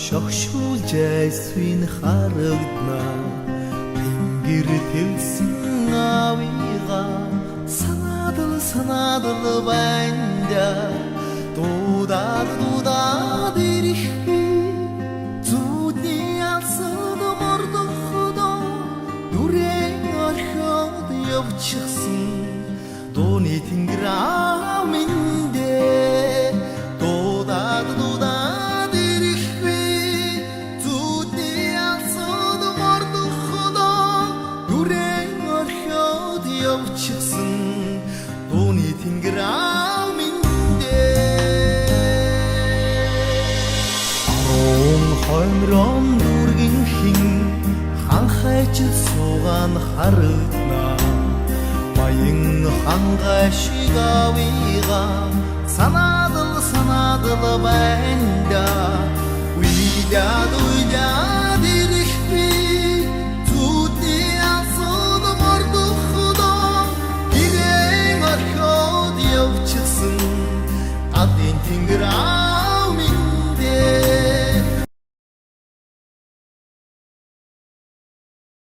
шогшуулжай свин харагдна тэнгэр тэлсэн авига санаадал байна дуудаад ирэхгүй зүудний алсад мордохдоо дүрээ орхиод явчихсан дууны тэнгэр миндээ дуудаад ирэхгүй зүудний алсад мордохдоо дүрээ орхиод явчихсан дууны тэнгэр хоймрон дүргэн хин ханхайч суугаан харагдна баян хангай шиг авига санаадал байна уйлаад